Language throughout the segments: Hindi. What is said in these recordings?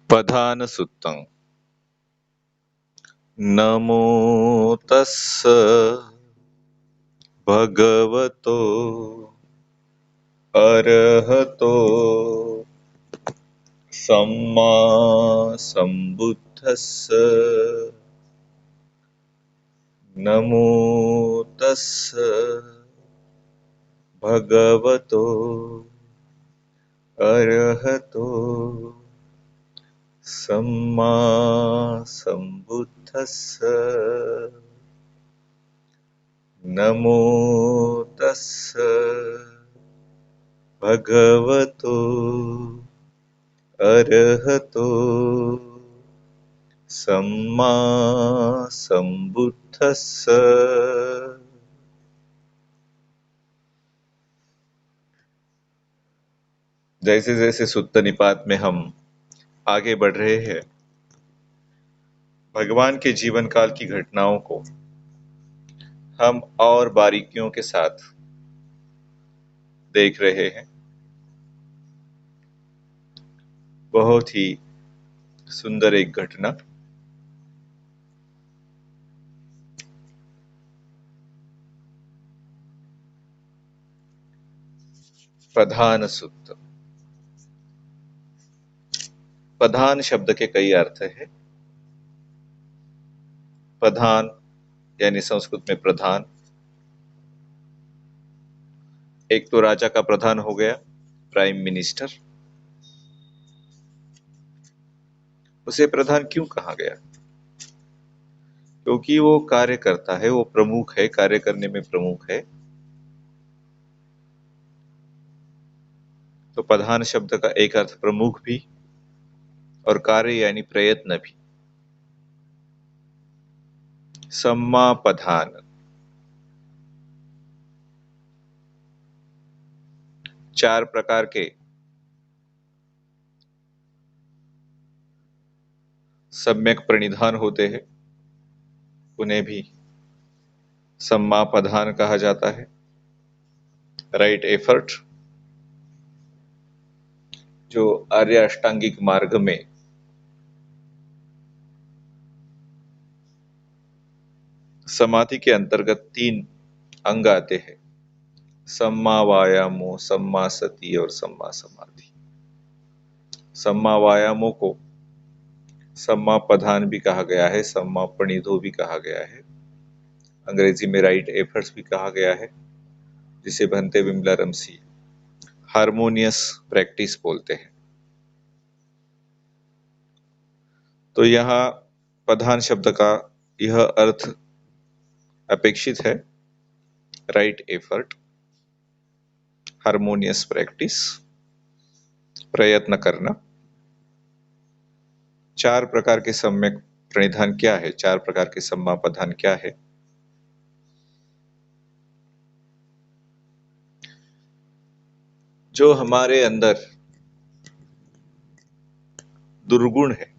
पधान सुत्तं। नमो तस्स भगवतो अरहतो सम्मा सम्बुद्धस्स। नमो तस्स भगवतो अरहतो सम्मा सम्बुद्धस्स। नमो तस्स भगवतो अरहतो सम्मा सम्बुद्धस्स। जैसे जैसे सुत्त निपात में हम आगे बढ़ रहे हैं, भगवान के जीवन काल की घटनाओं को हम और बारीकियों के साथ देख रहे हैं। बहुत ही सुंदर एक घटना। प्रधान सुत्त। प्रधान शब्द के कई अर्थ हैं। प्रधान यानी संस्कृत में प्रधान, एक तो राजा का प्रधान हो गया, प्राइम मिनिस्टर। उसे प्रधान क्यों कहा गया? क्योंकि वो कार्य करता है, वो प्रमुख है, कार्य करने में प्रमुख है। तो प्रधान शब्द का एक अर्थ प्रमुख भी और कार्य यानी प्रयत्न भी। सम्मा प्रधान, चार प्रकार के सम्यक प्रणिधान होते हैं, उन्हें भी सम्मा प्रधान कहा जाता है। राइट एफर्ट, जो आर्य अष्टांगिक मार्ग में समाधि के अंतर्गत 3 अंग आते हैं, सम्मा वायामो, सम्मा सति और सम्मा समाधि। सम्मा वायामो को सम्मा प्रधान भी कहा गया है, सम्मा प्रणिधो भी कहा गया है, अंग्रेजी में राइट एफर्ट्स भी कहा गया है, जिसे भंते विमला रमसी हारमोनियस प्रैक्टिस बोलते हैं। तो यहाँ प्रधान शब्द का यह अर्थ अपेक्षित है, राइट एफर्ट, हारमोनियस प्रैक्टिस, प्रयत्न करना। 4 प्रकार के सम्यक प्रणिधान क्या है, 4 प्रकार के सम्मा प्रधान क्या है? जो हमारे अंदर दुर्गुण है,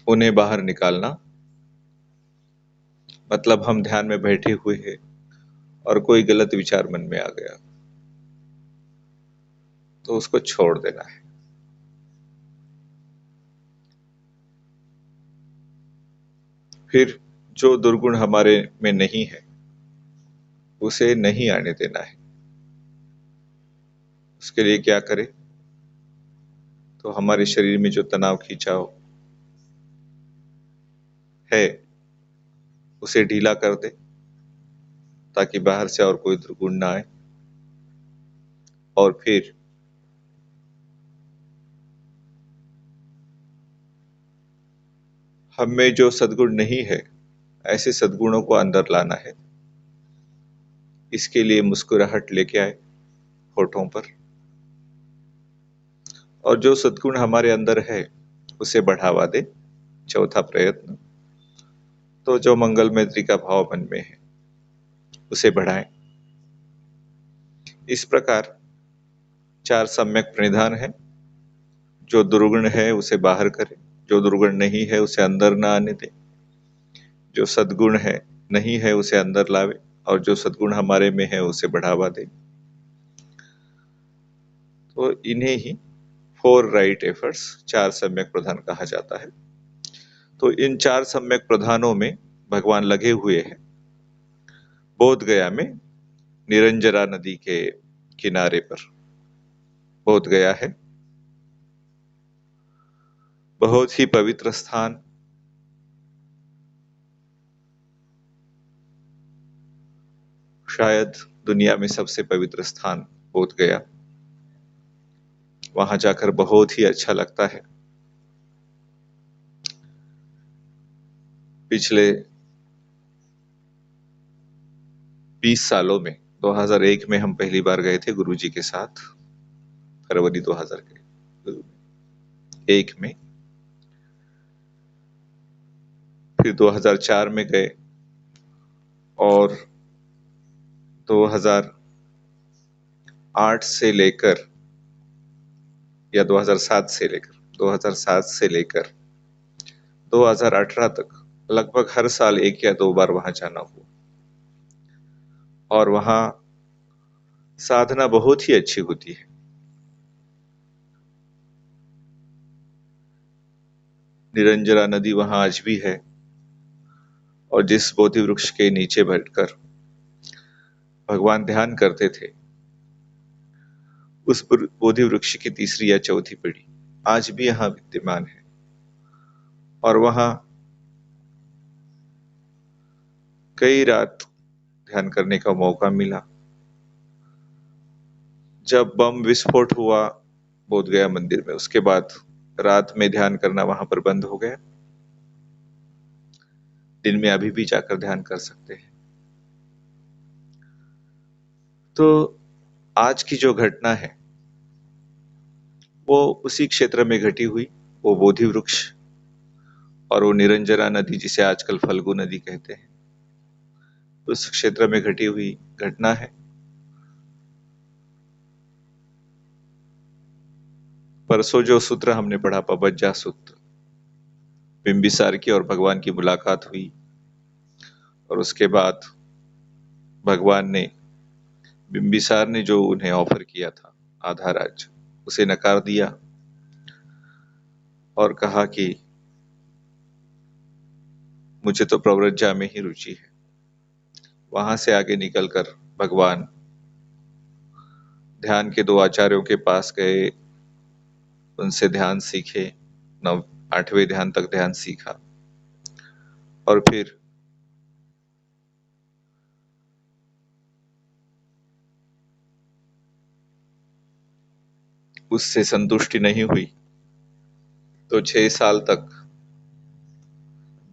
उन्हें बाहर निकालना। मतलब हम ध्यान में बैठे हुए हैं और कोई गलत विचार मन में आ गया, तो उसको छोड़ देना है। फिर जो दुर्गुण हमारे में नहीं है, उसे नहीं आने देना है। उसके लिए क्या करें? तो हमारे शरीर में जो तनाव खिंचाव है, उसे ढीला कर दे, ताकि बाहर से और कोई दुर्गुण ना आए। और फिर हम में जो सद्गुण नहीं है, ऐसे सद्गुणों को अंदर लाना है। इसके लिए मुस्कुराहट लेके आए होठों पर, और जो सद्गुण हमारे अंदर है उसे बढ़ावा दे। चौथा प्रयत्न, तो जो मंगल मैत्री का भाव मन में है उसे बढ़ाएं। इस प्रकार 4 सम्यक प्रणिधान है। जो दुर्गुण है उसे बाहर करे, जो दुर्गुण नहीं है उसे अंदर ना आने दे, जो सद्गुण है नहीं है उसे अंदर लावे, और जो सद्गुण हमारे में है उसे बढ़ावा दे। तो इन्हें ही 4 राइट एफर्ट्स, 4 सम्यक प्रधान कहा जाता है। तो इन 4 सम्यक प्रधानों में भगवान लगे हुए हैं बोध गया में, निरंजरा नदी के किनारे पर। बोध गया है बहुत ही पवित्र स्थान, शायद दुनिया में सबसे पवित्र स्थान बोध गया। वहां जाकर बहुत ही अच्छा लगता है। पिछले 20 सालों में 2001 में हम पहली बार गए थे गुरुजी के साथ, फरवरी 2001 में। फिर 2004 में गए और 2008 से लेकर या 2007 से लेकर 2007 से लेकर 2018 तक लगभग हर साल 1 या 2 बार वहां जाना हुआ। और वहां साधना बहुत ही अच्छी होती है। निरंजरा नदी वहां आज भी है, और जिस बोधि वृक्ष के नीचे बैठकर भगवान ध्यान करते थे, उस बोधि वृक्ष की तीसरी या चौथी पीढ़ी आज भी यहाँ विद्यमान है। और वहां कई रात ध्यान करने का मौका मिला। जब बम विस्फोट हुआ बोध गया मंदिर में, उसके बाद रात में ध्यान करना वहां पर बंद हो गया। दिन में अभी भी जाकर ध्यान कर सकते हैं। तो आज की जो घटना है वो उसी क्षेत्र में घटी हुई, वो बोधि वृक्ष और वो निरंजरा नदी जिसे आजकल फल्गु नदी कहते हैं, उस क्षेत्र में घटी हुई घटना है। परसों जो सूत्र हमने पढ़ा, पबज्जा सूत्र, बिंबिसार की और भगवान की मुलाकात हुई, और उसके बाद भगवान ने बिंबिसार ने जो उन्हें ऑफर किया था आधा राज्य, उसे नकार दिया और कहा कि मुझे तो प्रव्रज्जा में ही रुचि है। वहां से आगे निकलकर भगवान ध्यान के 2 आचार्यों के पास गए, उनसे ध्यान सीखे, 8वें ध्यान तक ध्यान सीखा, और फिर उससे संतुष्टि नहीं हुई तो 6 साल तक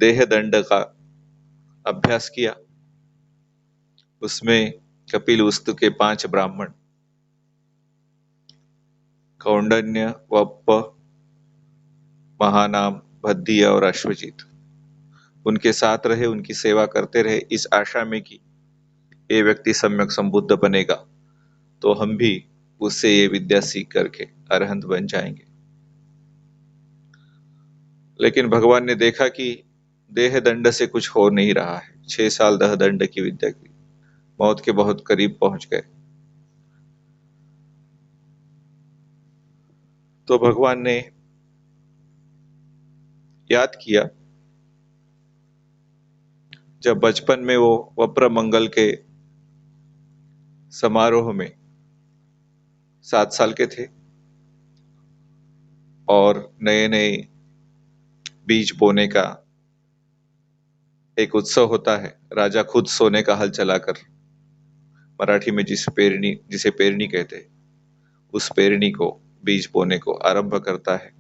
देह दंड का अभ्यास किया। उसमें कपिल वस्तु के 5 ब्राह्मण, कौंडन्य, वप्प, महानाम, भद्दिय और अश्वजीत, उनके साथ रहे, उनकी सेवा करते रहे, इस आशा में कि ये व्यक्ति सम्यक संबुद्ध बनेगा तो हम भी उससे ये विद्या सीख करके अरहंत बन जाएंगे। लेकिन भगवान ने देखा कि देह दंड से कुछ हो नहीं रहा है। 6 साल दह दंड की विद्या की, मौत के बहुत करीब पहुंच गए। तो भगवान ने याद किया जब बचपन में वो वप्र मंगल के समारोह में 7 साल के थे और नए नए बीज बोने का एक उत्सव होता है। राजा खुद सोने का हल चलाकर, मराठी में जिसे पेरनी कहते हैं, उस पेरनी को, बीज बोने को आरंभ करता है।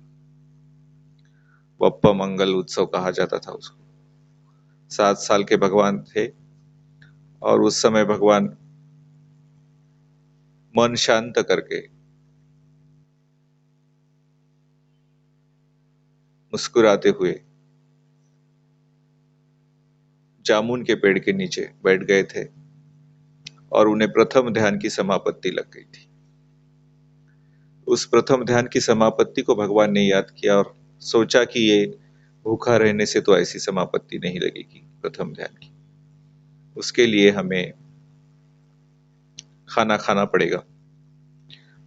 वप्प मंगल उत्सव कहा जाता था उसको। 7 साल के भगवान थे और उस समय भगवान मन शांत करके मुस्कुराते हुए जामुन के पेड़ के नीचे बैठ गए थे और उन्हें प्रथम ध्यान की समापत्ति लग गई थी। उस प्रथम ध्यान की समापत्ति को भगवान ने याद किया और सोचा कि ये भूखा रहने से तो ऐसी समापत्ति नहीं लगेगी प्रथम ध्यान की, उसके लिए हमें खाना खाना पड़ेगा।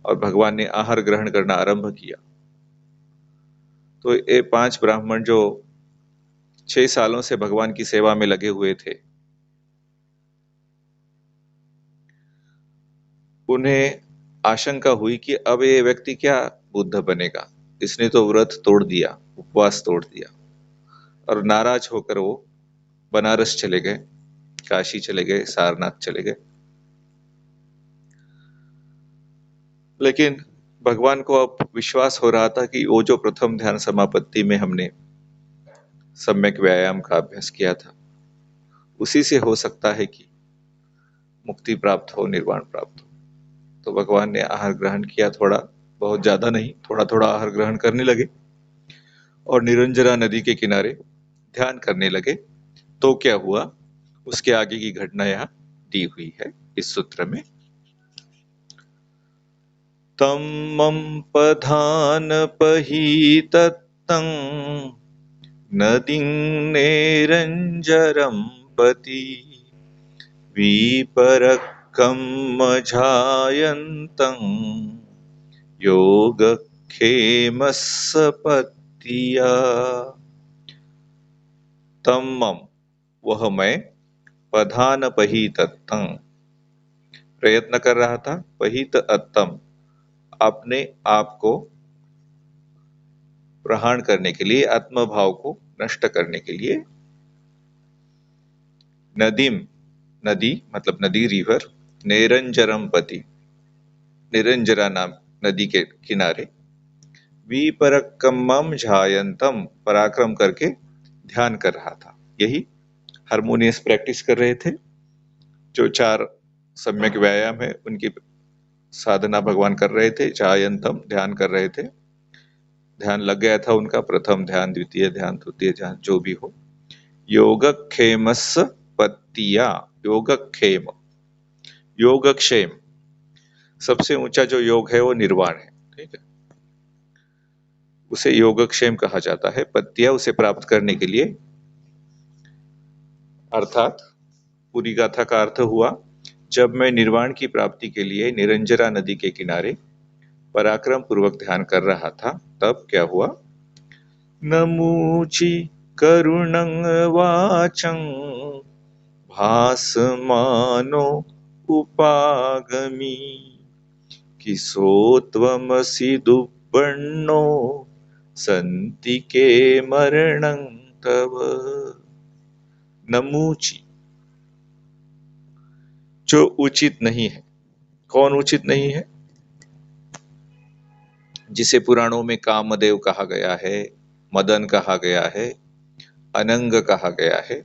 और भगवान ने आहार ग्रहण करना आरंभ किया। तो ये 5 ब्राह्मण जो 6 सालों से भगवान की सेवा में लगे हुए थे, उन्हें आशंका हुई कि अब ये व्यक्ति क्या बुद्ध बनेगा, इसने तो व्रत तोड़ दिया, उपवास तोड़ दिया। और नाराज होकर वो बनारस चले गए, काशी चले गए, सारनाथ चले गए। लेकिन भगवान को अब विश्वास हो रहा था कि वो जो प्रथम ध्यान समापत्ति में हमने सम्यक व्यायाम का अभ्यास किया था, उसी से हो सकता है कि मुक्ति प्राप्त हो, निर्वाण प्राप्त हो। तो भगवान ने आहार ग्रहण किया, थोड़ा, बहुत ज्यादा नहीं, थोड़ा थोड़ा आहार ग्रहण करने लगे और निरंजरा नदी के किनारे ध्यान करने लगे। तो क्या हुआ, उसके आगे की घटना यहाँ दी हुई है इस सूत्र में। तम पधान पहीतत्तं नदीं नेरंजरं पति विपरक्कं मझायन्तं योगक्षेमस्सपत्तिया। तम वह मैं, पधान पहीतत्तं प्रयत्न कर रहा था, पहीत अत्तम अपने आप को प्रहाण करने के लिए, आत्मभाव को नष्ट करने के लिए, नदीम नदी मतलब नदी, रिवर, निरंजरम पति निरंजरा नाम नदी के किनारे, विपरक्कमम झायंतम पराक्रम करके ध्यान कर रहा था। यही हारमोनियस प्रैक्टिस कर रहे थे। जो 4 सम्यक व्यायाम है उनकी साधना भगवान कर रहे थे। झायंतम ध्यान कर रहे थे, ध्यान लग गया था उनका, प्रथम ध्यान, द्वितीय ध्यान, तृतीय ध्यान, जो भी हो। योगक्षेमस्स पत्तिया, योगक्षेम, योगक्षेम, सबसे ऊंचा जो योग है वो निर्वाण है, ठीक है, उसे योगक्षेम कहा जाता है। पत्तिया उसे प्राप्त करने के लिए, अर्थात पूरी गाथा का अर्थ हुआ, जब मैं निर्वाण की प्राप्ति के लिए निरंजरा नदी के किनारे पराक्रम पूर्वक ध्यान कर रहा था, तब क्या हुआ, नमूचि करुणं वाचं भासमानो उपागमी किसोत्वमसि दुर्बण्णो सन्ति मरणं तव। नमूचि, जो उचित नहीं है। कौन उचित नहीं है? जिसे पुराणों में कामदेव कहा गया है, मदन कहा गया है, अनंग कहा गया है,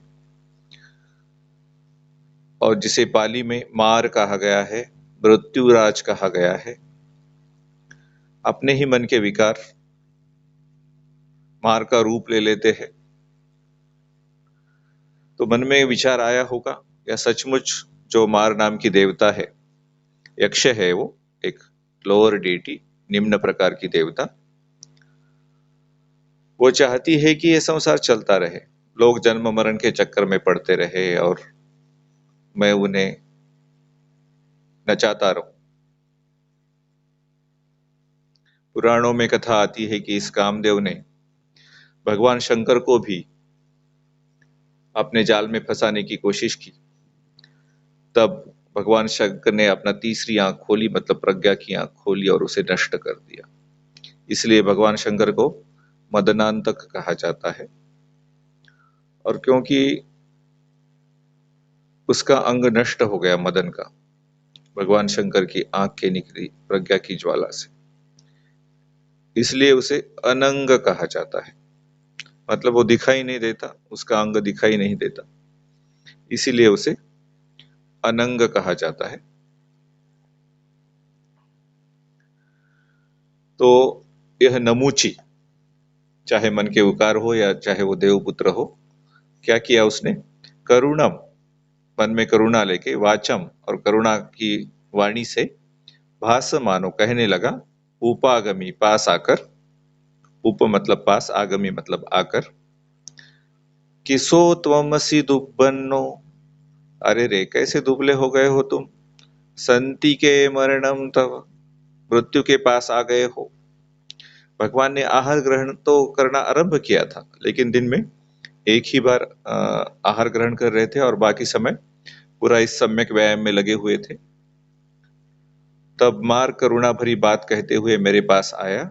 और जिसे पाली में मार कहा गया है, मृत्युराज कहा गया है। अपने ही मन के विकार मार का रूप ले लेते हैं। तो मन में विचार आया होगा, या सचमुच जो मार नाम की देवता है, यक्ष है, वो एक लोअर डीटी, निम्न प्रकार की देवता, वो चाहती है कि ये संसार चलता रहे, लोग जन्म मरण के चक्कर में पड़ते रहे और मैं उन्हें नचाता रहूं। पुराणों में कथा आती है कि इस कामदेव ने भगवान शंकर को भी अपने जाल में फंसाने की कोशिश की। तब भगवान शंकर ने अपना तीसरी आंख खोली, मतलब प्रज्ञा की आंख खोली, और उसे नष्ट कर दिया। इसलिए भगवान शंकर को मदनांतक कहा जाता है। और क्योंकि उसका अंग नष्ट हो गया मदन का, भगवान शंकर की आंख के निकली प्रज्ञा की ज्वाला से, इसलिए उसे अनंग कहा जाता है। मतलब वो दिखाई नहीं देता, उसका अंग दिखाई नहीं देता, इसीलिए उसे अनंग कहा जाता है। तो यह नमूची, चाहे मन के विकार हो या चाहे वो देवपुत्र हो, क्या किया उसने, करुणम, मन में करुणा लेके, वाचम, और करुणा की वाणी से, भास मानो, कहने लगा, उपागमी, पास आकर, उप मतलब पास, आगमी मतलब आकर, किसो त्वमसि दुब्बन्नो, अरे रे कैसे दुबले हो गए हो तुम, संति के मरणम तव, मृत्यु के पास आ गए हो। भगवान ने आहार ग्रहण तो करना आरंभ किया था, लेकिन दिन में एक ही बार आहार ग्रहण कर रहे थे और बाकी समय पूरा इस सम्यक व्यायाम में लगे हुए थे। तब मार करुणा भरी बात कहते हुए मेरे पास आया,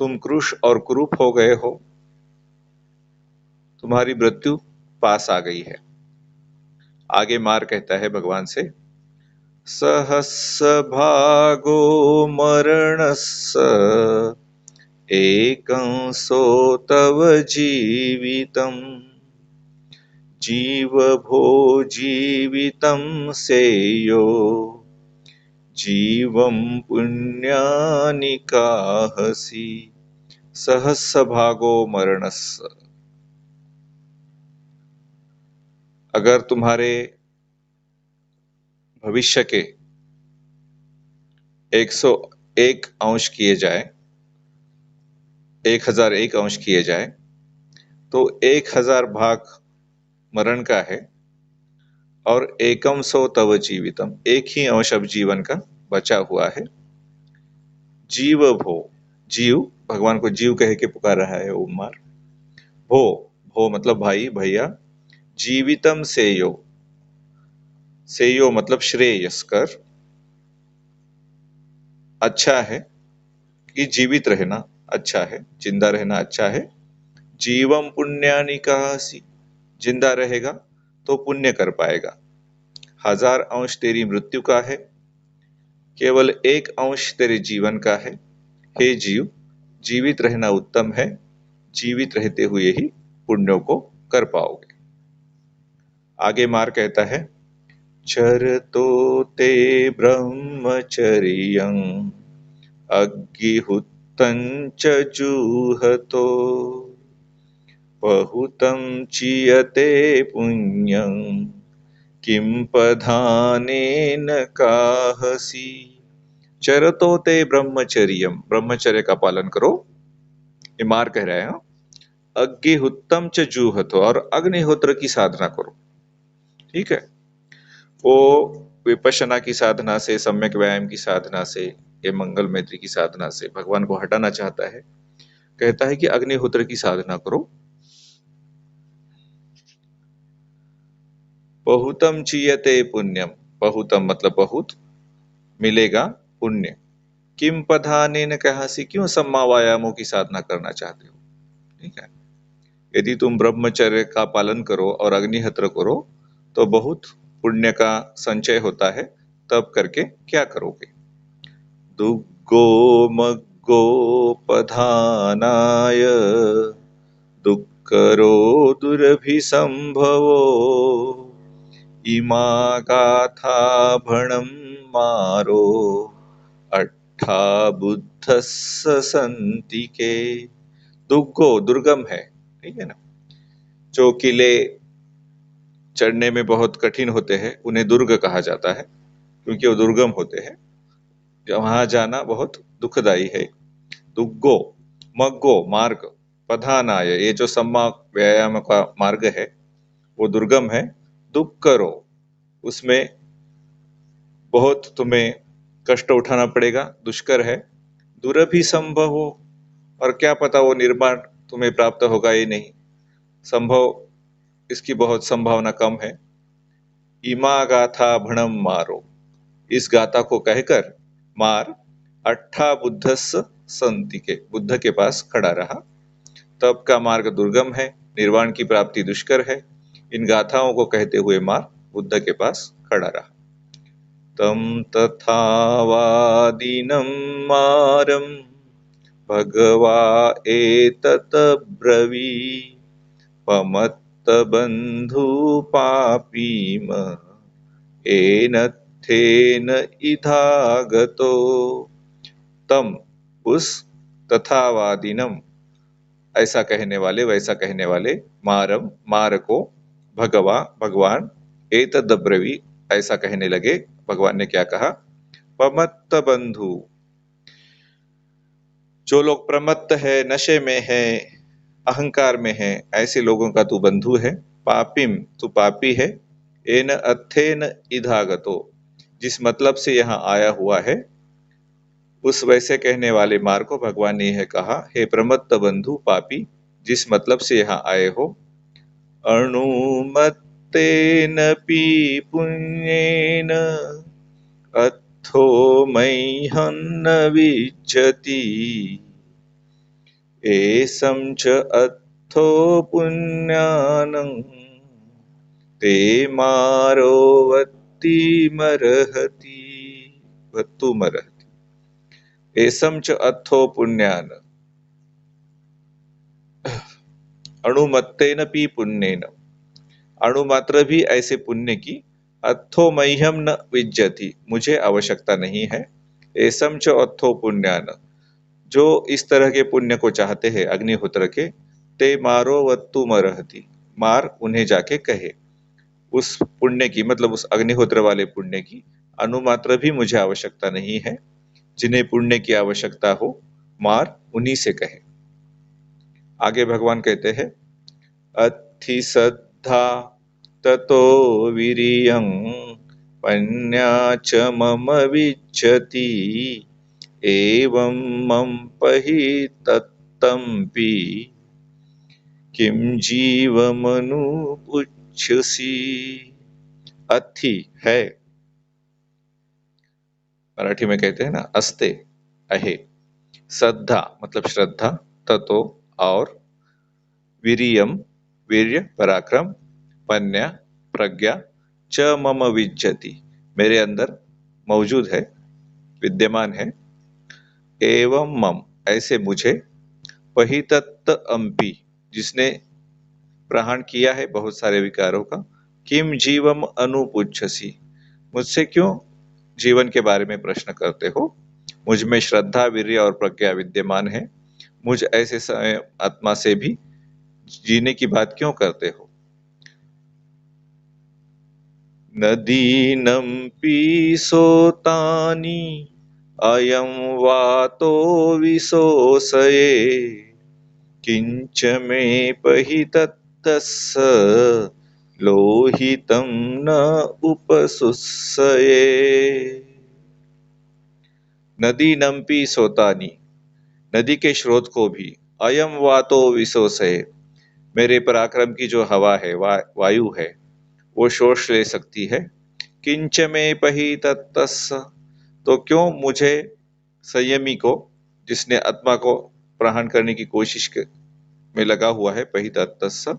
तुम कृश और कुरूप हो गए हो, तुम्हारी मृत्यु पास आ गई है। आगे मार कहता है भगवान से, सहस्स भागो मरणस्स एकंसो तव जीवितम् जीव भो जीवितं सेयो जीवं पुण्यानि काहसि सहस्स भागो मरणस्स। अगर तुम्हारे भविष्य के 101 अंश किए जाए, 1001 अंश किए जाए, तो 1000 भाग मरण का है और एकम सो तव जीवितम, एक ही अंश अब जीवन का बचा हुआ है। जीव भो, जीव, भगवान को जीव कह के पुकार रहा है उमार। भो, भो मतलब भाई, भैया। जीवितम सेयो, सेयो मतलब श्रेयस्कर, अच्छा है कि जीवित रहना अच्छा है, जिंदा रहना अच्छा है। जीवम पुण्यानि काहसि, जिंदा रहेगा तो पुण्य कर पाएगा। 1000 अंश तेरी मृत्यु का है, केवल 1 अंश तेरे जीवन का है। हे जीव, जीवित रहना उत्तम है, जीवित रहते हुए ही पुण्यों को कर पाओगे। आगे मार कहता है, चरतो ते ब्रह्मचर्यं अग्निहुतं च जुहतो बहुतं चीयते पुण्यं किं पधानेन काहसि। चरतो ते ब्रह्मचर्यम, ब्रह्मचर्य का पालन करो, ये मार कह रहे हैं। अग्निहुत्तम च जूहतो, और अग्निहोत्र की साधना करो। ठीक है, वो विपश्यना की साधना से, सम्यक व्यायाम की साधना से, ये मंगल मैत्री की साधना से भगवान को हटाना चाहता है। कहता है कि अग्निहोत्र की साधना करो। बहुतम चीयते पुण्यम, बहुतम मतलब बहुत, मिलेगा पुण्य। किम पधानेन कहसि, क्यों सम्मा वायामों की साधना करना चाहते हो। ठीक है, यदि तुम ब्रह्मचर्य का पालन करो और अग्निहोत्र करो तो बहुत पुण्य का संचय होता है, तब करके क्या करोगे। दुग्गो मग्गो पधानाय दुक्करो दुरभिसंभवो इमा गाथा भणं मारो अट्ठा बुद्धस्स संतिके। दुग्गो दुर्गम है, ठीक है ना, जो किले चढ़ने में बहुत कठिन होते हैं उन्हें दुर्ग कहा जाता है, क्योंकि वो दुर्गम होते हैं, वहां जाना बहुत दुखदायी है। दुग्गो, मग्गो मार्ग, पधानाय ये जो सम्मा व्यायाम का मार्ग है वो दुर्गम है। दुख करो, उसमें बहुत तुम्हें कष्ट उठाना पड़ेगा, दुष्कर है। दुरभि संभव हो, और क्या पता वो निर्माण तुम्हें प्राप्त होगा ही नहीं, संभव, इसकी बहुत संभावना कम है। इमा गाथा भणम मारो, इस गाथा को कहकर मार अट्ठा बुद्धस्स संति के, बुद्ध के पास खड़ा रहा। तप का मार्ग दुर्गम है, निर्वाण की प्राप्ति दुष्कर है। इन गाथाओं को कहते हुए मार बुद्ध के पास खड़ा रहा। तम तथावादिनं मारं भगवा एतत् ब्रवी पमत्तबन्धु पापीम एनत्थेन इधागतो। तम, उस, तथावादिनम ऐसा कहने वाले, वैसा कहने वाले, मारम मार को, भगवा भगवान, एतद् ब्रवी ऐसा कहने लगे। भगवान ने क्या कहा, पमत्त बंधु, जो लोग प्रमत्त है, नशे में है, अहंकार में है, ऐसे लोगों का तू बंधु है। पापिम, तू पापी है। एन अथेन इधागतो, जिस मतलब से यहाँ आया हुआ है, उस वैसे कहने वाले मार को भगवान ने यह कहा, हे प्रमत्त बंधु पापी, जिस मतलब से यहाँ आए हो, अणुमत्तेनपि पुण्येन अत्थो मह्यं न विच्छति, एषं च अत्थो पुण्यानं ते मारो वत्तिमर्हति वत्तुमर्हति। एषं च अत्थो पुण्यान अणुमत्तेन पि पुण्येन, अणु मात्र भी ऐसे पुण्य की, अत्थो मह्यम न विज्जति, मुझे आवश्यकता नहीं है, एसम च अत्थो पुण्यान, जो इस तरह के पुण्य को चाहते हैं अग्निहोत्र के, ते मारो वत्तु मरहति, मार उन्हें जाके कहे। उस पुण्य की मतलब उस अग्निहोत्र वाले पुण्य की अनुमात्र भी मुझे आवश्यकता नहीं है, जिन्हें पुण्य की आवश्यकता हो मार उन्हीं से कहे। आगे भगवान कहते हैं, अत्थि श्रद्धा ततो वीर्यं पन्या च मम विच्छति, एवं मम पहि तत्तम्पि किं जीवमनुपुच्छसि। अत्थि है, मराठी में कहते हैं ना अस्ते, अहे, श्रद्धा मतलब श्रद्धा, ततो और, वीर्यम वीर्य पराक्रम, पन्या प्रज्ञा, च मम विज्जति मेरे अंदर मौजूद है, विद्यमान है, एवं मम ऐसे मुझे, पहितत्त अम्पि जिसने प्रहरण किया है बहुत सारे विकारों का, किम जीवम अनुपुच्छसि मुझसे क्यों जीवन के बारे में प्रश्न करते हो, मुझ में श्रद्धा वीर्य और प्रज्ञा विद्यमान है, मुझ ऐसे आत्मा से भी जीने की बात क्यों करते हो। नदीनं सोतानि अयं वातो विशोषये, किंच मे पहि तत्तस्य लोहितं न उपसुस्सये। नदीनं सोतानि, नदी के स्रोत को भी, अयम वातो विशोषये मेरे पराक्रम की जो हवा है, वायु है, वो शोष ले सकती है। किंच में पही तत्तस्य, तो क्यों मुझे संयमी को, जिसने आत्मा को प्रहरण करने की कोशिश में लगा हुआ है, पही तत्तस्य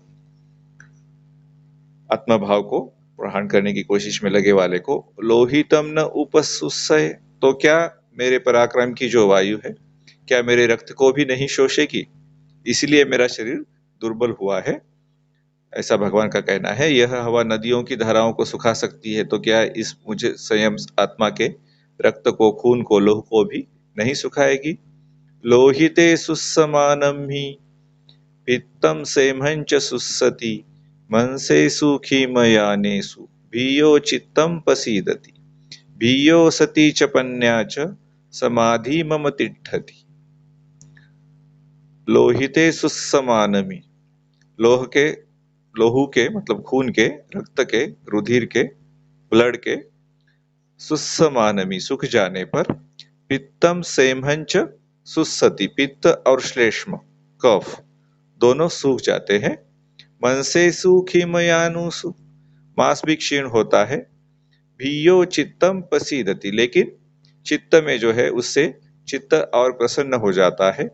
आत्मा भाव को प्रहरण करने की कोशिश में लगे वाले को, लोहितम न उपसुस्सय, तो क्या मेरे पराक्रम की जो वायु है, क्या मेरे रक्त को भी नहीं शोषेगी, इसलिए मेरा शरीर दुर्बल हुआ है, ऐसा भगवान का कहना है। यह हवा नदियों की धाराओं को सुखा सकती है, तो क्या इस मुझे संयम आत्मा के रक्त को, खून को, लोह को भी नहीं सुखाएगी। लोहिते सुसमानम ही पित्तम सेमहं च सुसति, मनसे सुखी मयानेसु भियो चित्तम पसीदति, भियो सती च पन्या च समाधि मम तिष्ठति। लोहिते सुसमानमि, लोह के, लोहू के मतलब खून के, रक्त के, रुधिर के, ब्लड के, सुस्समानमी सुख जाने पर, पित्तम सेमहंच सुस्सति पित्त और श्लेष्म कफ दोनों सूख जाते हैं। मन से सुखी मयानुसु, मांस भी क्षीण होता है। भियो चित्तम पसीदति, लेकिन चित्त में जो है उससे चित्त और प्रसन्न हो जाता है।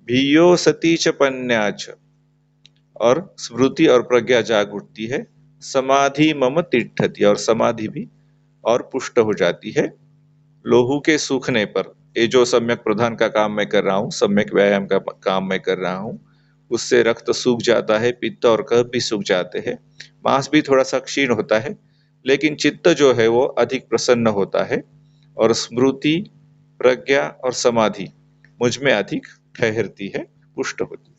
भियो सती च पन्याच, और स्मृति और प्रज्ञा जाग उठती है। समाधि मम तिष्ठति, और समाधि भी और पुष्ट हो जाती है। लोहू के सूखने पर, ये जो सम्यक प्रधान का काम मैं कर रहा हूँ, सम्यक व्यायाम का काम मैं कर रहा हूँ, उससे रक्त सूख जाता है, पित्त और कफ भी सूख जाते हैं, मांस भी थोड़ा सा क्षीण होता है, लेकिन चित्त जो है वो अधिक प्रसन्न होता है, और स्मृति, प्रज्ञा और समाधि मुझ में अधिक ठहरती है, पुष्ट होती है।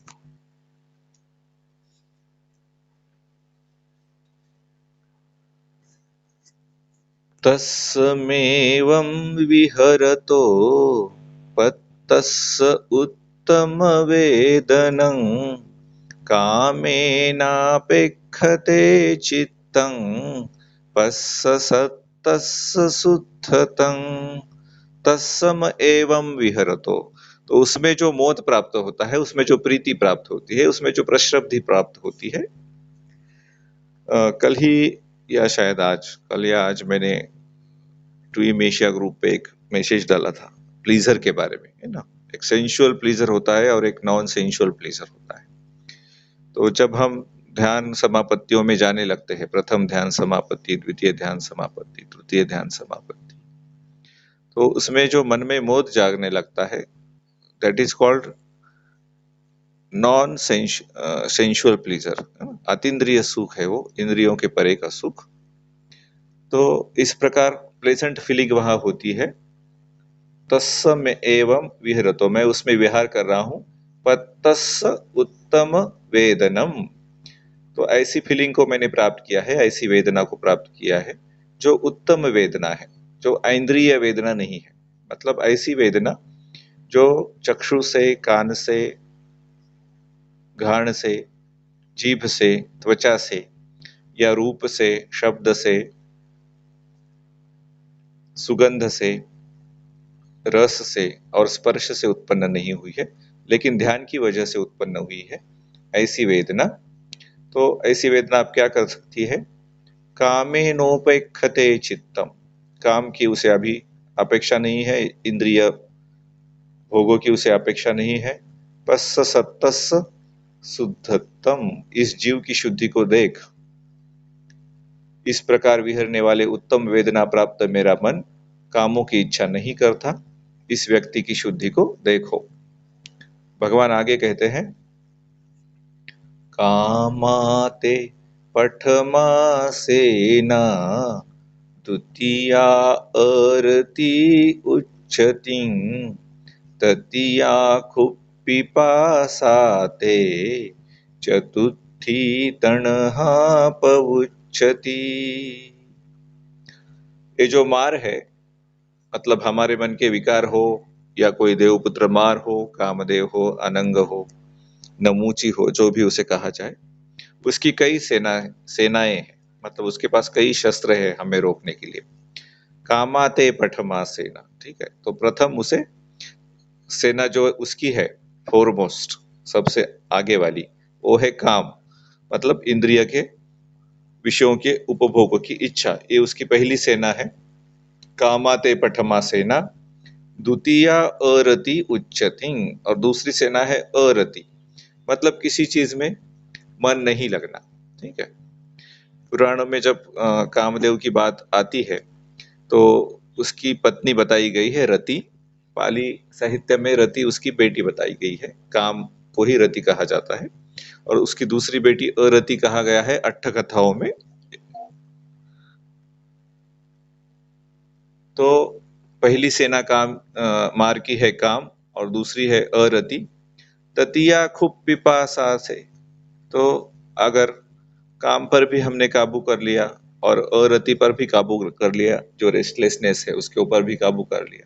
तस्मेवं विहरतो पत्तस्य उत्तमवेदनं, कामेनापेक्षते चित्तं पस्स सत्तस्य शुद्धतं, तत्सम एवं विहरतो, तो उसमें जो मोद प्राप्त होता है, उसमें जो प्रीति प्राप्त होती है, उसमें जो प्रशब्धि प्राप्त होती है। कल ही या शायद आज, कल या आज मैंने ड्रीम एशिया ग्रुप पे एक मैसेज डाला था प्लीजर के बारे में, है ना। एक सेंसुअल प्लीजर होता है और एक नॉन सेंसुअल प्लीजर होता है। तो जब हम ध्यान समापत्तियों में जाने लगते हैं, प्रथम ध्यान समापत्ति, द्वितीय ध्यान समापत्ति, तृतीय ध्यान समापत्ति, तो उसमें जो मन में मोद जागने लगता है, that is called non sensual pleasure. अतीन्द्रिय सुख है वो, इंद्रियों के परे का सुख। तो इस प्रकार प्लेजेंट फीलिंग वहां होती है। तस्स में एवं विहरतो, मैं उसमें विहार कर रहा हूं। पतस्स उत्तम वेदनम, तो ऐसी फीलिंग को मैंने प्राप्त किया है, ऐसी वेदना को प्राप्त किया है जो उत्तम वेदना है, जो इंद्रिय वेदना नहीं है। मतलब ऐसी वेदना जो चक्षु से, कान से, घ्राण से, जीभ से, त्वचा से, या रूप से, शब्द से, सुगंध से, रस से और स्पर्श से उत्पन्न नहीं हुई है, लेकिन ध्यान की वजह से उत्पन्न हुई है ऐसी वेदना। तो ऐसी वेदना आप क्या कर सकती है? कामेनोपेक्षते चित्तम, काम की उसे अभी अपेक्षा नहीं है, इंद्रिय भोगों की उसे अपेक्षा नहीं है। पस्स सत्तस्स शुद्धतम, इस जीव की शुद्धि को देख। इस प्रकार विहरने वाले उत्तम वेदना प्राप्त मेरा मन कामों की इच्छा नहीं करता। इस व्यक्ति की शुद्धि को देखो। भगवान आगे कहते हैं, कामाते पठमासेना द्वितीया अर्ति उच्चति तृतीया खुप्पिपासाते चतुर्थी तणहा पवुच्यति। ये जो मार है, मतलब हमारे मन के विकार हो, या कोई देवपुत्र मार हो, कामदेव हो, अनंग हो, नमूची हो, जो भी उसे कहा जाए, उसकी कई सेनाएं हैं, मतलब उसके पास कई शस्त्र है हमें रोकने के लिए। कामाते पठमा सेना, ठीक है। तो प्रथम उसे सेना जो उसकी है, फोरमोस्ट, सबसे आगे वाली, वो है काम, मतलब इंद्रिय के विषयों के उपभोग की इच्छा, ये उसकी पहली सेना है। कामाते पठमा सेना। द्वितीया अरति उच्चति, और दूसरी सेना है अरति, मतलब किसी चीज में मन नहीं लगना, ठीक है। पुराणों में जब कामदेव की बात आती है तो उसकी पत्नी बताई गई है रति। पाली साहित्य में रति उसकी बेटी बताई गई है, काम को ही रति कहा जाता है, और उसकी दूसरी बेटी अरति कहा गया है अट्ठ कथाओं में। तो पहली सेना काम मार की है काम, और दूसरी है अरति। ततिया खूब पिपासा से, तो अगर काम पर भी हमने काबू कर लिया और अरति पर भी काबू कर लिया, जो रेस्टलेसनेस है उसके ऊपर भी काबू कर लिया,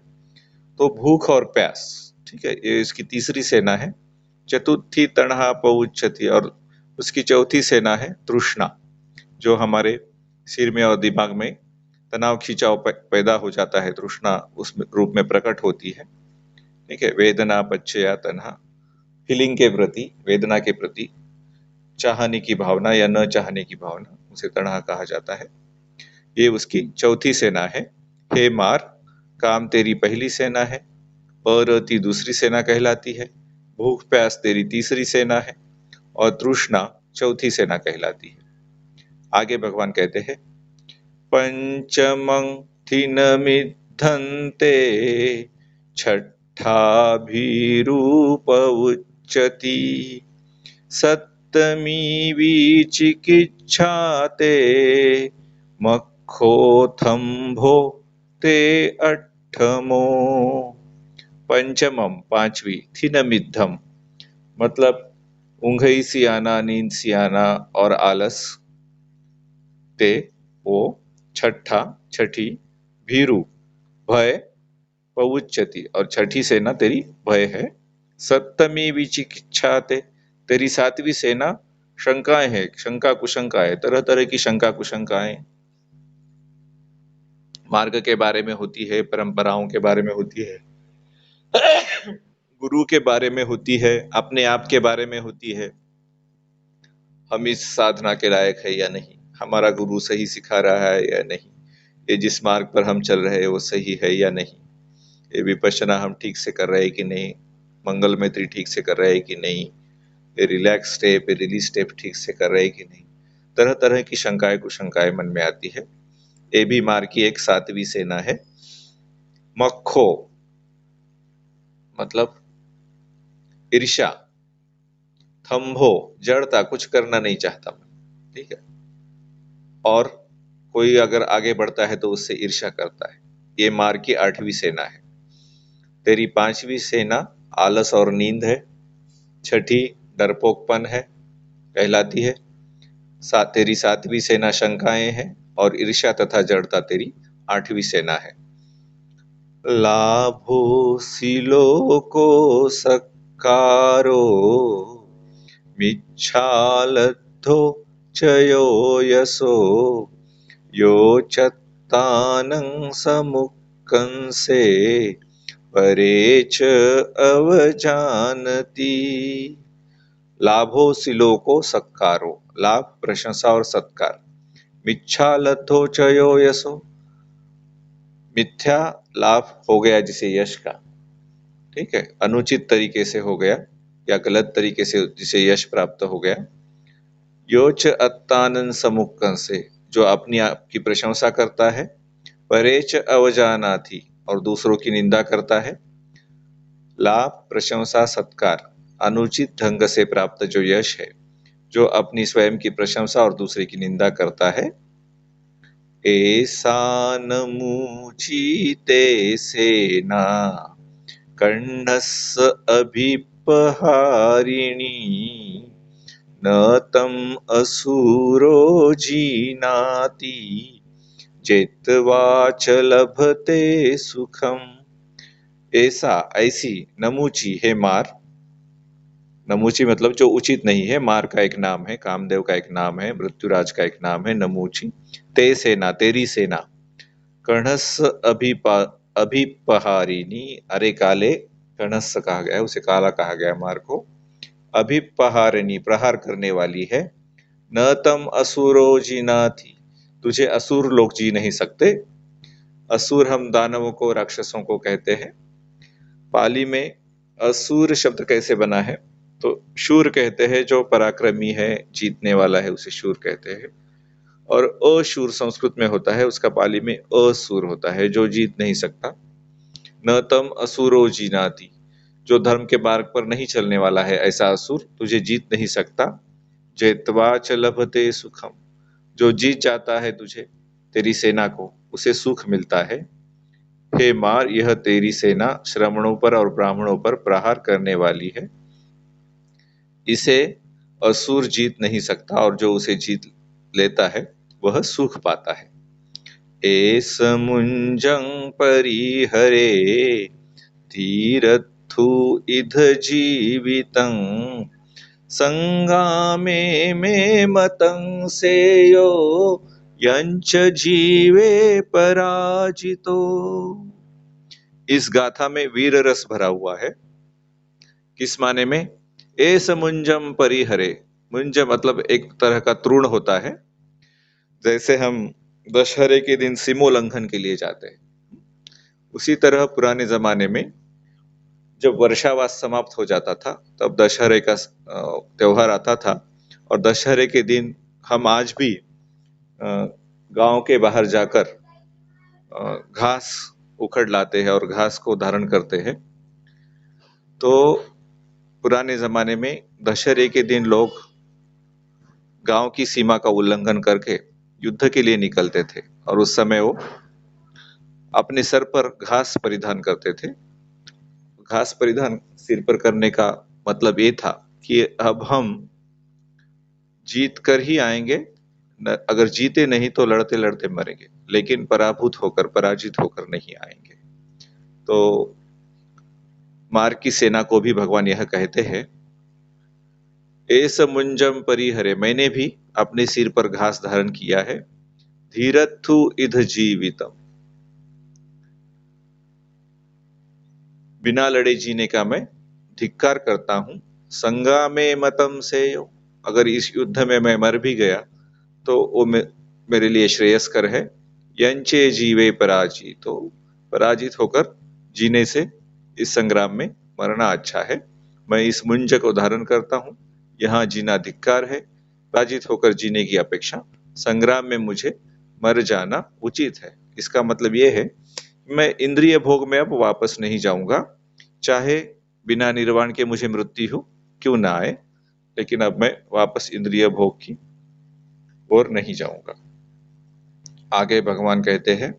तो भूख और प्यास, ठीक है, ये इसकी तीसरी सेना है। चतुर्थी तणहा पउच्यति, और उसकी चौथी सेना है तृष्णा, जो हमारे सिर में और दिमाग में तनाव खिंचाव पैदा हो जाता है, तृष्णा उस रूप में प्रकट होती है, ठीक है। वेदना पच्चया तन्हा, फीलिंग के प्रति, वेदना के प्रति चाहने की भावना या न चाहने की भावना, उसे तणहा कहा जाता है। ये उसकी चौथी सेना है। हे मार, काम तेरी पहली सेना है, अरति दूसरी सेना कहलाती है, भूख प्यास तेरी तीसरी सेना है, और तृष्णा चौथी सेना कहलाती है। आगे भगवान कहते हैं, पंचमं थिनमिद्धन्ते छठ्ठाभिरूप उच्चति सप्तमी विचिकित्साते मक्खोथंभो ते अट्ठमो। पंचमम पांचवी, थिनमिद्धम मतलब ऊंघई सी आना, नींद सी आना और आलस, ते वो, छठा छठी, भीरु भय, पउच्यति और छठी सेना तेरी भय है। सप्तमी विचिकित्साते, तेरी सातवीं सेना शंकाएं है, शंका कुशंका है, तरह तरह की शंका कुशंकाएं। मार्ग के बारे में होती है, परंपराओं के बारे में होती है, गुरु के बारे में होती है, अपने आप के बारे में होती है। हम इस साधना के लायक है या नहीं, हमारा गुरु सही सिखा रहा है या नहीं, ये जिस मार्ग पर हम चल रहे हैं वो सही है या नहीं, ये विपश्यना हम ठीक से कर रहे हैं कि नहीं, मंगल मैत्री ठीक से कर रहे हैं कि नहीं, ये रिलैक्स स्टेप, ये रिलीज स्टेप ठीक से कर रहे हैं कि नहीं। तरह तरह की शंकाएं कुशंकाएं मन में आती है। ये भी मार्ग की एक 7वीं सेना है। मक्खो मतलब ईर्ष्या, थंभो जड़ता, कुछ करना नहीं चाहता मैं, ठीक है, और कोई अगर आगे बढ़ता है तो उससे ईर्ष्या करता है। ये मार्ग की 8वीं सेना है। तेरी 5वीं सेना आलस और नींद है। छठी डरपोकपन है, कहलाती है। तेरी 7वीं सेना शंकाएं हैं, और ईर्ष्या तथा जड़ता तेरी 8वीं सेना है। लाभो सिलोको सत्कारो मिच्छालब्धो चयो यशो यो चत्तानं समुक्कंसे परे च अवजानति। लाभो सिलोको सत्कारो, लाभ प्रशंसा और सत्कार। मिच्छालब्धो चयो यशो, मिथ्या लाभ हो गया जिसे यश का, ठीक है, अनुचित तरीके से हो गया या गलत तरीके से जिसे यश प्राप्त हो गया। योच अत्तानन समुक्कन से, जो अपनी आप की प्रशंसा करता है। परेच अवजानाथी, और दूसरों की निंदा करता है। लाभ प्रशंसा सत्कार, अनुचित ढंग से प्राप्त जो यश है, जो अपनी स्वयं की प्रशंसा और दूसरे की निंदा करता है। ऐसा नमुचीते सेना कर्णस्स अभिपहारिणी न तम असुरो जीनाति जेत्वा च लभते सुखम। ऐसा ऐसी, नमुची है मार, नमूची मतलब जो उचित नहीं है, मार का एक नाम है, कामदेव का एक नाम है, मृत्युराज का एक नाम है नमूची। ते सेना तेरी सेना, कर्णस अभिपहारिणी, अरे काले, कर्णस कहा गया है, उसे काला कहा गया मार को। अभिपहारिणी प्रहार करने वाली है। न तम असुरो जीनाथी, तुझे असुर लोग जी नहीं सकते। असुर हम दानवों को, राक्षसों को कहते हैं। पाली में असुर शब्द कैसे बना है, तो शूर कहते हैं जो पराक्रमी है, जीतने वाला है, उसे शूर कहते हैं। और अशूर संस्कृत में होता है, उसका पाली में असुर होता है, जो जीत नहीं सकता। न तम असुरो जीनाति, जो धर्म के मार्ग पर नहीं चलने वाला है, ऐसा असुर तुझे जीत नहीं सकता। जेत्वा च लभते सुखम, जो जीत जाता है तुझे, तेरी सेना को, उसे सुख मिलता है। हे मार, यह तेरी सेना श्रमणों पर और ब्राह्मणों पर प्रहार करने वाली है। इसे असुर जीत नहीं सकता, और जो उसे जीत लेता है वह सुख पाता है। एस मुंजं परिहरे धीरत्थु इध जीवितं संगामे में मतं सेयो यंच जीवे पराजितो। इस गाथा में वीर रस भरा हुआ है। किस माने में? एस मुंजम परिहरे, मुंज मतलब एक तरह का तृण होता है, जैसे हम दशहरे के दिन सीमोल्लंघन के लिए जाते हैं, उसी तरह पुराने जमाने में जब वर्षावास समाप्त हो जाता था, तब दशहरे का त्योहार आता था। और दशहरे के दिन हम आज भी गांव के बाहर जाकर घास उखड़ लाते हैं और घास को धारण करते हैं। तो पुराने जमाने में दशहरे के दिन लोग गांव की सीमा का उल्लंघन करके युद्ध के लिए निकलते थे, और उस समय वो अपने सर पर घास परिधान करते थे। घास परिधान सिर पर करने का मतलब ये था कि अब हम जीत कर ही आएंगे, अगर जीते नहीं तो लड़ते लड़ते मरेंगे, लेकिन पराभूत होकर, पराजित होकर नहीं आएंगे। तो मार की सेना को भी भगवान यह कहते हैं, एस मुंजम परिहरे, मैंने भी अपने सिर पर घास धारण किया है। धीरत्थु इध जीवितम, बिना लड़े जीने का मैं धिक्कार करता हूँ। संग्रामे मतम सेयो, अगर इस युद्ध में मैं मर भी गया तो वो मेरे लिए श्रेयस्कर है। यंचे जीवे पराजित, तो पराजित होकर जीने से इस संग्राम में मरना अच्छा है। मैं इस मुंज को धारण करता हूँ, यहाँ जीना धिक्कार है। पराजित होकर जीने की अपेक्षा संग्राम में मुझे मर जाना उचित है। इसका मतलब ये है, मैं इंद्रिय भोग में अब वापस नहीं जाऊंगा, चाहे बिना निर्वाण के मुझे मृत्यु क्यों ना आए, लेकिन अब मैं वापस इंद्रिय भोग की ओर नहीं जाऊंगा। आगे भगवान कहते हैं,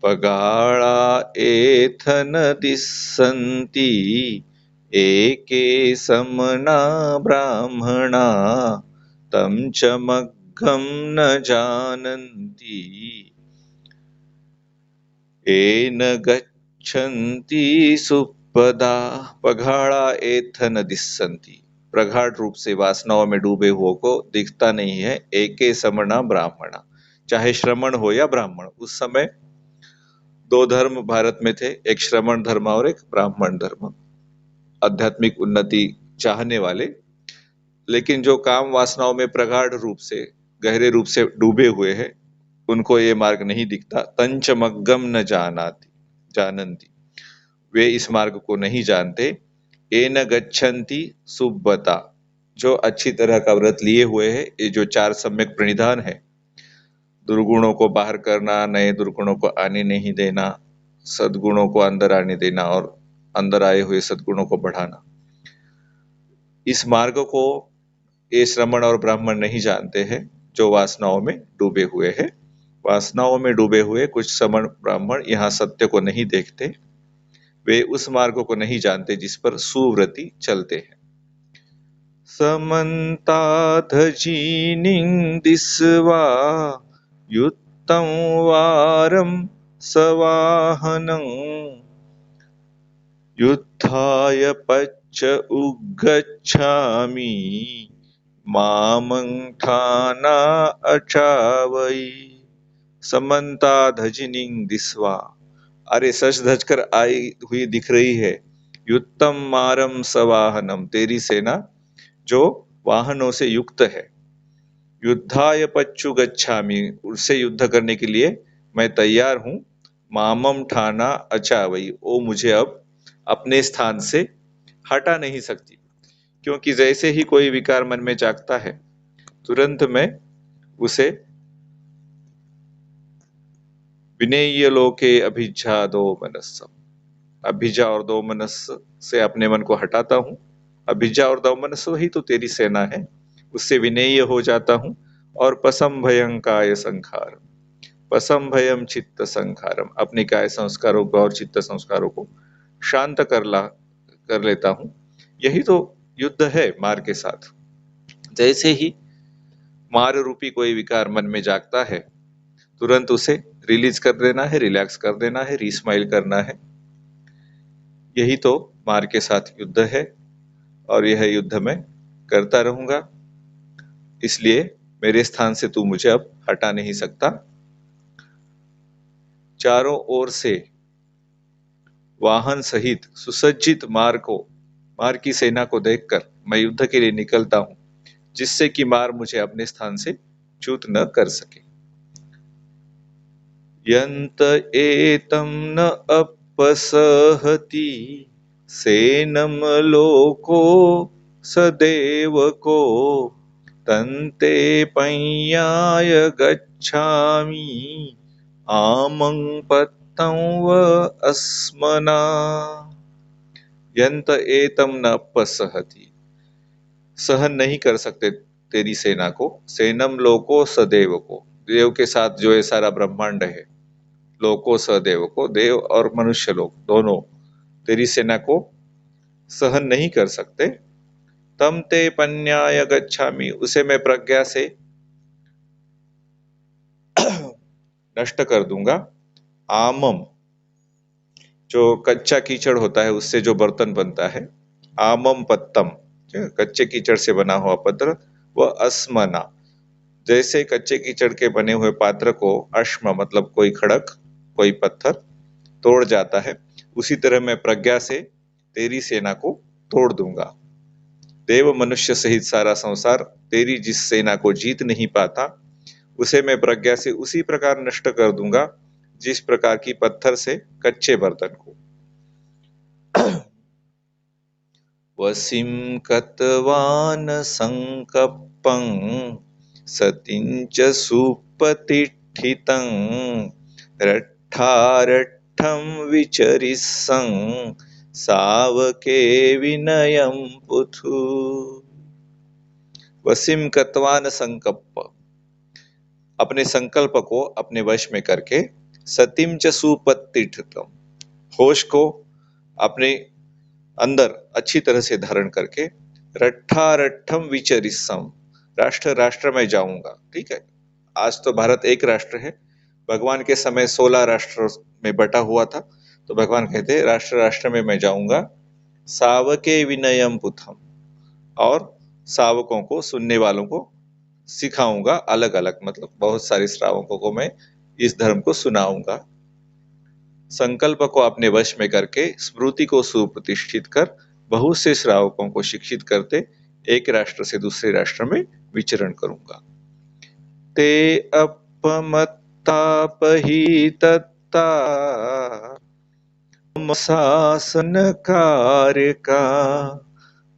पगाड़ा एथन दिस्सन्ति एके समना ब्राह्मणा तम च मग्घं न जानन्ति येन गच्छन्ति सुपदा। पगाड़ा एथन दिस्सन्ति, प्रगाढ़ रूप से वासनाओं में डूबे हुओं को दिखता नहीं है। एके समना ब्राह्मणा, चाहे श्रमण हो या ब्राह्मण। उस समय दो धर्म भारत में थे, एक श्रमण धर्म और एक ब्राह्मण धर्म, आध्यात्मिक उन्नति चाहने वाले। लेकिन जो काम वासनाओं में प्रगाढ़ रूप से, गहरे रूप से डूबे हुए हैं, उनको ये मार्ग नहीं दिखता। तंच मग्गम न जानन्ति, वे इस मार्ग को नहीं जानते। येन गच्छन्ति सुब्बता, जो अच्छी तरह का व्रत लिए हुए है, ये जो 4 सम्यक प्रणिधान है, दुर्गुणों को बाहर करना, नए दुर्गुणों को आने नहीं देना, सद्गुणों को अंदर आने देना और अंदर आए हुए सद्गुणों को बढ़ाना, इस मार्ग को ये श्रमण और ब्राह्मण नहीं जानते हैं, जो वासनाओं में डूबे हुए हैं। वासनाओं में डूबे हुए कुछ श्रमण ब्राह्मण यहाँ सत्य को नहीं देखते, वे उस मार्ग को नहीं जानते जिस पर सुव्रति चलते हैं। समन्ताधजीनिं दिस्वा युत्तं वारं सवाहनं युद्धाय पच्च उग्गच्छामि मामं ठाना अचावै। समन्ताधजिनिं दिस्वा, अरे सच धज कर आई हुई दिख रही है। युत्तम मारम सवाहनम, तेरी सेना जो वाहनों से युक्त है। युद्धाय पच्चु गच्छामि, उससे युद्ध करने के लिए मैं तैयार हूं। मामम ठाना अचावई, ओ मुझे अब अपने स्थान से हटा नहीं सकती। क्योंकि जैसे ही कोई विकार मन में जागता है, तुरंत मैं उसे विनेय लोके अभिज्ञा दो मनस्सम, अभिजा और दो मनस से अपने मन को हटाता हूँ। अभिजा और दो मनस वही तो तेरी सेना है, उससे विनेय हो जाता हूँ। और पसम भयं काय संखार, पसम भयम चित्त संखारम, अपने काय संस्कारों को और चित्त संस्कारों को शांत कर लेता हूँ। यही तो युद्ध है मार के साथ। जैसे ही मार रूपी कोई विकार मन में जागता है, तुरंत उसे रिलीज कर देना है, रिलैक्स कर देना है, रीस्माइल करना है। यही तो मार के साथ युद्ध है, और यह युद्ध मैं करता रहूंगा। इसलिए मेरे स्थान से तू मुझे अब हटा नहीं सकता। चारों ओर से वाहन सहित सुसज्जित मार की सेना को देखकर मैं युद्ध के लिए निकलता हूं, जिससे कि मार मुझे अपने स्थान से च्युत न कर सके। यंत एतम न अपसहति सेनम लोको सदेवको तन्ते पय्याय गच्छामि आमं पत्तं व अस्मना। यंत एतम न अपसहति, सहन नहीं कर सकते तेरी सेना को। सेनम लोको सदेव को, देव के साथ जो ये सारा ब्रह्मांड है, लोको सदेव को, देव और मनुष्य लोग दोनों तेरी सेना को सहन नहीं कर सकते। तम ते पन्याय गच्छामि, उसे मैं प्रज्ञा से नष्ट कर दूंगा। आमम, जो कच्चा कीचड़ होता है उससे जो बर्तन बनता है, आमम पत्तम, कच्चे कीचड़ से बना हुआ पात्र, वह अस्मना, जैसे कच्चे कीचड़ के बने हुए पात्र को अश्म मतलब कोई खड़क, कोई पत्थर तोड़ जाता है, उसी तरह मैं प्रज्ञा से तेरी सेना को तोड़ दूंगा। देव मनुष्य सहित सारा संसार तेरी जिस सेना को जीत नहीं पाता, उसे मैं प्रज्ञा से उसी प्रकार नष्ट कर दूंगा जिस प्रकार की पत्थर से कच्चे बर्तन को। वसिं कतवान संकप्पं सतिंच सुपतिष्ठितं रट्ठारट्ठं विचरिस्सं सावके विनयं पुथु। वसिम कतवान संकप्प, अपने संकल्प को अपने वश में करके, सतिम च सुपतिष्ठितम, होश को अपने अंदर अच्छी तरह से धारण करके, रट्ठारट्ठम विचरिस्सम, राष्ट्र राष्ट्र में जाऊंगा। ठीक है, आज तो भारत एक राष्ट्र है, भगवान के समय 16 राष्ट्र में बटा हुआ था, तो भगवान कहते राष्ट्र राष्ट्र में मैं जाऊंगा। सावके विनयम पुथम, और सावकों को, सुनने वालों को सिखाऊंगा, अलग अलग मतलब बहुत सारे श्रावकों को मैं इस धर्म को सुनाऊंगा। संकल्प को अपने वश में करके, स्मृति को सुप्रतिष्ठित कर, बहुत से श्रावकों को शिक्षित करते एक राष्ट्र से दूसरे राष्ट्र में विचरण करूंगा। ते अपमत्तापहितत्ता शासन कार्य का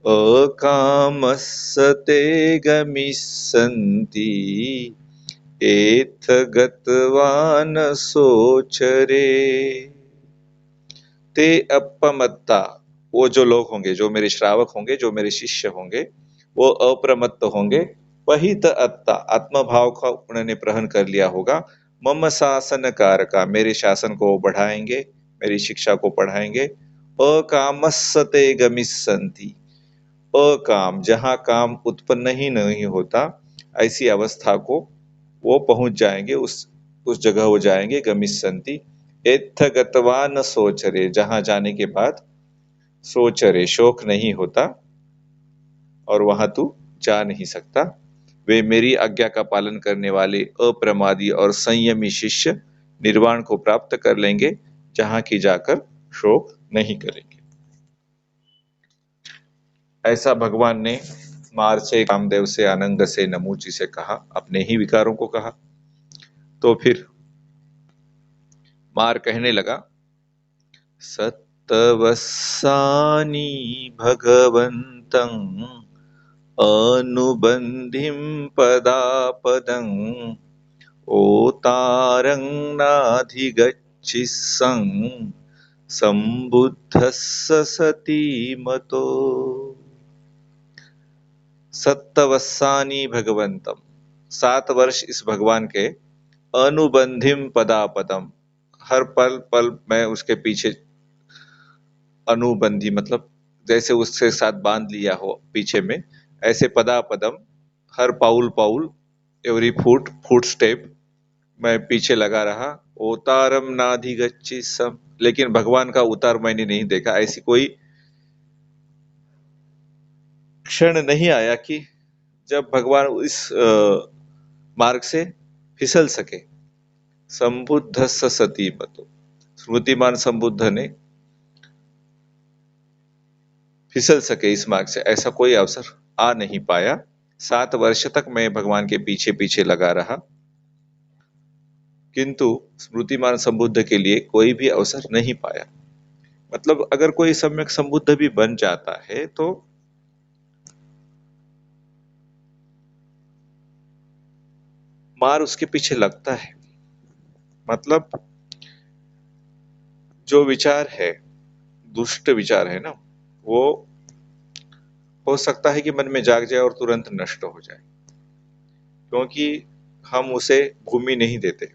अकामस्सते गमिष्यन्ति एथ गतवान सोचरे। ते अपमत्ता, वो जो लोग होंगे, जो मेरे श्रावक होंगे, जो मेरे शिष्य होंगे, वो अप्रमत्त होंगे। पहित अत्ता, आत्मभाव का उन्होंने प्रहन कर लिया होगा। मम शासन कारका, मेरे शासन को बढ़ाएंगे, मेरी शिक्षा को पढ़ाएंगे। अकामस्सते गमिष्यन्ति, अकाम, जहां काम उत्पन्न ही नहीं होता, ऐसी अवस्था को वो पहुंच जाएंगे, उस जगह वो जाएंगे। गमिष्यन्ति एत्थ गत्वा न सोचरे, जहां जाने के बाद सोचरे, शोक नहीं होता और वहां तू जा नहीं सकता। वे मेरी आज्ञा का पालन करने वाले अप्रमादी और संयमी शिष्य निर्वाण को प्राप्त कर लेंगे, जहां की जाकर शोक नहीं करेंगे। ऐसा भगवान ने मार से, कामदेव से, अनंग से, नमूची से कहा, अपने ही विकारों को कहा। तो फिर मार कहने लगा, सत्तवस्सानि भगवन्तं अनुबन्धिं पदापदं ओतारं नाधिगच्छिस्सं संबुद्धस्स सती मतो। सत्तवस्सानि भगवंतम, 7 वर्ष इस भगवान के, अनुबंधिम पदापदम, हर पल पल मैं उसके पीछे, अनुबंधी मतलब जैसे उसके साथ बांध लिया हो पीछे में, ऐसे पदापदम, हर पाउल पाउल, एवरी फुट फुट स्टेप मैं पीछे लगा रहा। ओतारम नाधिगच्छि सम, लेकिन भगवान का उतार मैंने नहीं देखा। ऐसी कोई क्षण नहीं आया कि जब भगवान इस मार्ग से फिसल सके। संबुद्ध सती मतो, स्मृतिमान संबुद्ध ने फिसल सके इस मार्ग से, ऐसा कोई अवसर आ नहीं पाया। 7 वर्ष तक मैं भगवान के पीछे पीछे लगा रहा, किंतु स्मृतिमान संबुद्ध के लिए कोई भी अवसर नहीं पाया। मतलब अगर कोई सम्यक संबुद्ध भी बन जाता है तो मार उसके पीछे लगता है। मतलब जो विचार है, दुष्ट विचार है ना, वो हो सकता है कि मन में जाग जाए और तुरंत नष्ट हो जाए, क्योंकि हम उसे भूमि नहीं देते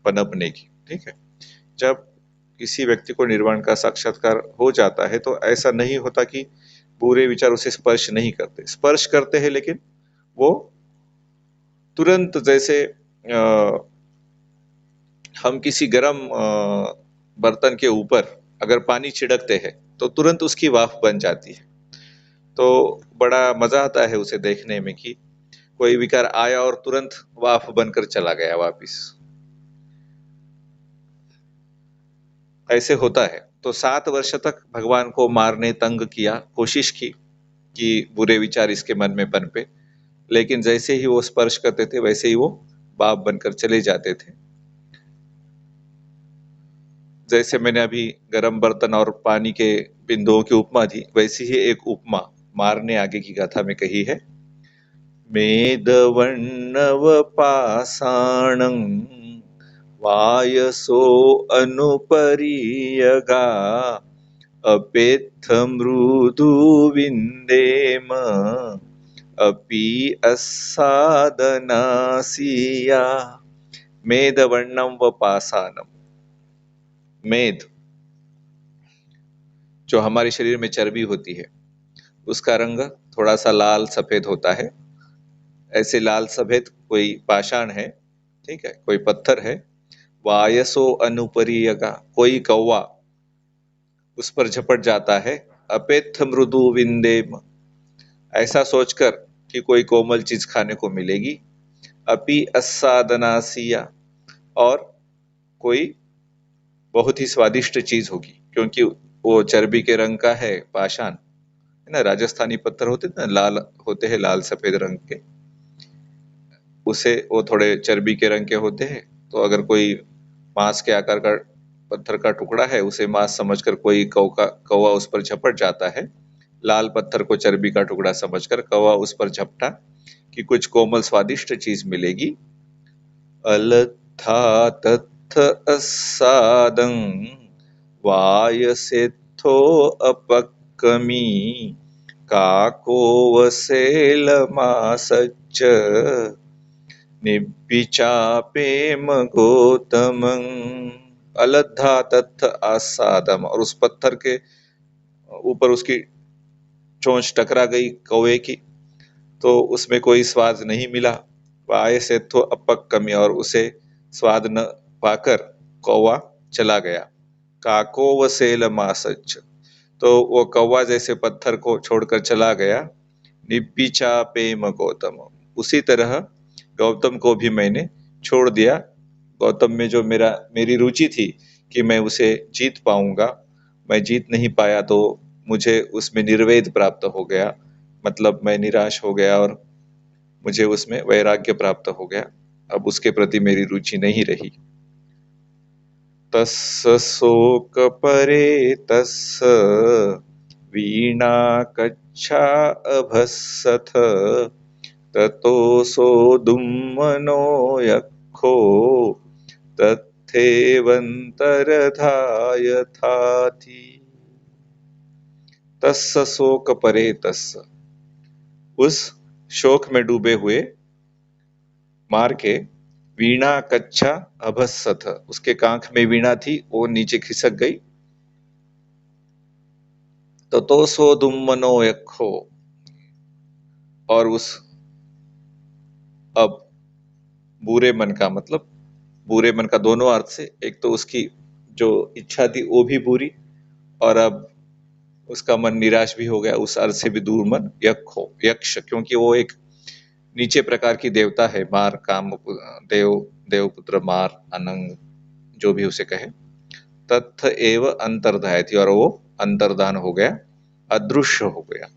पनपने की। ठीक है, जब किसी व्यक्ति को निर्वाण का साक्षात्कार हो जाता है तो ऐसा नहीं होता कि बुरे विचार उसे स्पर्श नहीं करते, स्पर्श करते हैं, लेकिन वो तुरंत, जैसे हम किसी गर्म बर्तन के ऊपर अगर पानी छिड़कते हैं तो तुरंत उसकी वाफ बन जाती है। तो बड़ा मजा आता है उसे देखने में कि कोई विकार आया और तुरंत वाफ बनकर चला गया वापिस। ऐसे होता है। तो 7 वर्ष तक भगवान को मारने तंग किया, कोशिश की कि बुरे विचार इसके मन में पनपे, लेकिन जैसे ही वो स्पर्श करते थे वैसे ही वो बाप बनकर चले जाते थे। जैसे मैंने अभी गरम बर्तन और पानी के बिंदुओं की उपमा दी, वैसी ही एक उपमा मारने आगे की गाथा में कही है। मेदवर्णव पाषाणं वायसो अनुपरीयगा अपेत्थ मृदु विन्देम अपि अस्सादनासिया। मेदवर्णम व पाषाणम। मेद जो हमारे शरीर में चर्बी होती है, उसका रंग थोड़ा सा लाल सफेद होता है। ऐसे लाल सफेद कोई पाषाण है, ठीक है, कोई पत्थर है। वायसो अनुपरीयगा, कोई कौवा उस पर झपट जाता है। अपेत्थ मृदु विंदेम, ऐसा सोचकर कि कोई कोमल चीज खाने को मिलेगी। अपि अस्सादनासिया, और कोई बहुत ही स्वादिष्ट चीज होगी, क्योंकि वो चर्बी के रंग का है, पाषाण है ना। राजस्थानी पत्थर होते हैं ना, लाल होते हैं, लाल सफेद रंग के, उसे वो थोड़े चर्बी के रंग के होते हैं। तो अगर कोई मांस के आकार का पत्थर का टुकड़ा है, उसे मांस समझकर कोई कौवा उस पर झपट जाता है। लाल पत्थर को चर्बी का टुकड़ा समझकर कौवा उस पर झपटा कि कुछ कोमल स्वादिष्ट चीज मिलेगी। अलथा तत्थ अस्सादं वायसेत्थो अपक्कमी काको वसेलमासच्च निब्बिचापेम गौतमं। अलद्धा तत्थ आसादम, और उस पत्थर के ऊपर उसकी चोंच टकरा गई कौवे की, तो उसमें कोई स्वाद नहीं मिला। वाय से तो अपक कमी, और उसे स्वाद न पाकर कौवा चला गया। काको वसेल मासच, तो वो कौवा जैसे पत्थर को छोड़कर चला गया। निब्बिचा पेम गौतम, उसी तरह गौतम को भी मैंने छोड़ दिया। गौतम में जो मेरी रुचि थी कि मैं उसे जीत पाऊंगा, मैं जीत नहीं पाया, तो मुझे उसमें निर्वेद प्राप्त हो गया, मतलब मैं निराश हो गया और मुझे उसमें वैराग्य प्राप्त हो गया। अब उसके प्रति मेरी रुचि नहीं रही। तस्स शोक परे तस्स वीणा कच्छा अभस्सथ ततोऽसो दुम्मनो यक्षो तथैवन्तर्धायथाति। तस्स शोक परे तस्स, उस शोक में डूबे हुए मार के, वीणा कच्छा अभस्सथ, उसके कांख में वीणा थी, वो नीचे खिसक गई। ततोऽसो दुम्मनो यक्षो, और उस अब बुरे मन का, मतलब बुरे मन का दोनों अर्थ से, एक तो उसकी जो इच्छा थी वो भी बुरी, और अब उसका मन निराश भी हो गया, उस अर्थ से भी दूर मन। यक्षो, यक्ष, क्योंकि वो एक नीचे प्रकार की देवता है, मार, काम देव, देवपुत्र, मार, अनंग, जो भी उसे कहे। तत्थ एव अंतर्धायति, और वो अंतर्धान हो गया, अदृश्य हो गया।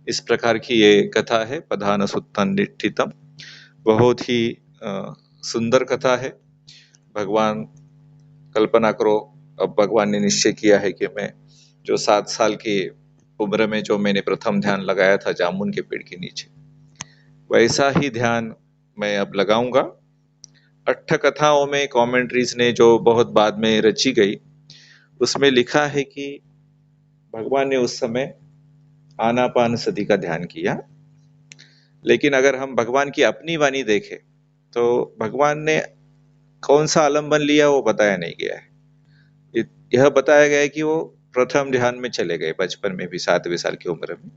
इस प्रकार की ये कथा है, पधान सुत्थन निष्ठितम। बहुत ही सुंदर कथा है। भगवान, कल्पना करो, अब भगवान ने निश्चय किया है कि मैं जो 7 साल की उम्र में जो मैंने प्रथम ध्यान लगाया था जामुन के पेड़ के नीचे, वैसा ही ध्यान मैं अब लगाऊंगा। अट्ठ कथाओं में कमेंट्रीज ने जो बहुत बाद में रची गई, उसमें लिखा है कि भगवान ने उस समय आनापान सति का ध्यान किया। लेकिन अगर हम भगवान की अपनी वाणी देखें, तो भगवान ने कौन सा आलम्बन लिया वो बताया नहीं गया है। यह बताया गया है कि वो प्रथम ध्यान में चले गए बचपन में भी, 7वें साल की उम्र में,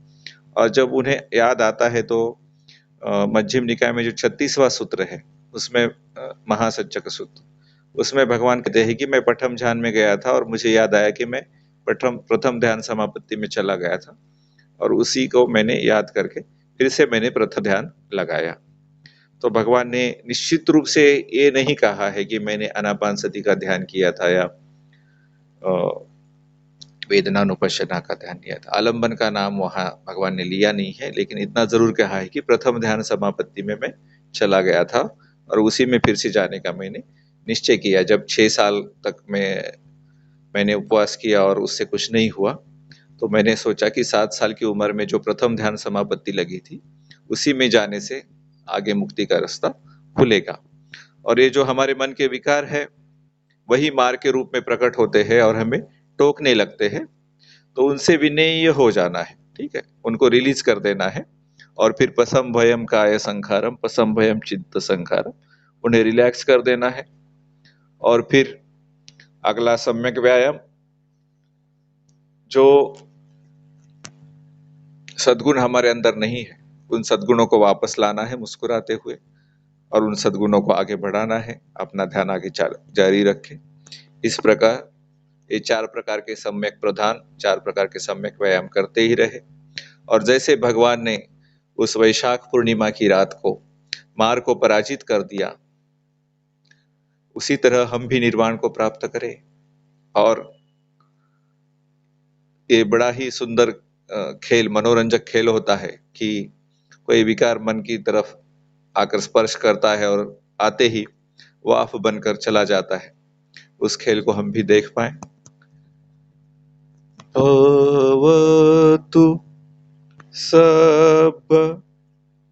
और जब उन्हें याद आता है तो मध्यम निकाय में जो 36वां सूत्र है, उसमें महासंचक सूत्र, उसमें भगवान कहते हैं कि मैं प्रथम ध्यान में गया था और मुझे याद आया कि मैं प्रथम ध्यान समापत्ति में चला गया था, और उसी को मैंने याद करके फिर से मैंने प्रथम ध्यान लगाया। तो भगवान ने निश्चित रूप से ये नहीं कहा है कि मैंने आनापान सति का ध्यान किया था या वेदनानुपश्यना का ध्यान लिया था। आलंबन का नाम वहाँ भगवान ने लिया नहीं है, लेकिन इतना जरूर कहा है कि प्रथम ध्यान समापत्ति में मैं चला गया था और उसी में फिर से जाने का मैंने निश्चय किया। जब 6 साल तक मैंने उपवास किया और उससे कुछ नहीं हुआ, तो मैंने सोचा कि 7 साल की उम्र में जो प्रथम ध्यान समापत्ति लगी थी, उसी में जाने से आगे मुक्ति का रास्ता खुलेगा। और ये जो हमारे मन के विकार है, वही मार के रूप में प्रकट होते हैं और हमें टोकने लगते हैं, तो उनसे विनय हो जाना है, ठीक है, उनको रिलीज कर देना है। और फिर पसम भयम काय संखारम पसम भयम चित्त संखारम, उन्हें रिलैक्स कर देना है। और फिर अगला सम्यक व्यायाम, जो सद्गुण हमारे अंदर नहीं है, उन सद्गुणों को वापस लाना है मुस्कुराते हुए, और उन सद्गुणों को आगे बढ़ाना है, अपना ध्यान आगे जारी रखें। इस प्रकार ये 4 प्रकार के सम्यक प्रधान, 4 प्रकार के सम्यक व्यायाम करते ही रहे। और जैसे भगवान ने उस वैशाख पूर्णिमा की रात को मार को पराजित कर दिया, उसी तरह हम भी निर्वाण को प्राप्त करें। और ये बड़ा ही सुंदर खेल, मनोरंजक खेल होता है कि कोई विकार मन की तरफ आकर स्पर्श करता है और आते ही वो आफ बनकर चला जाता है। उस खेल को हम भी देख पाए। भवतु सब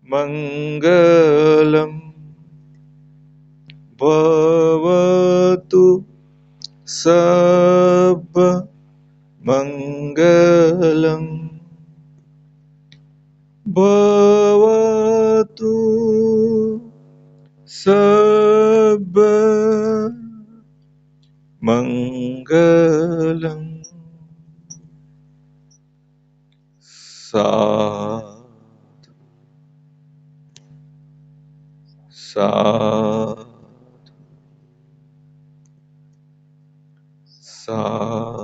मंगलम, भवतु सब मंगलम, भवतु सब मंगलम। साधु साधु साधु।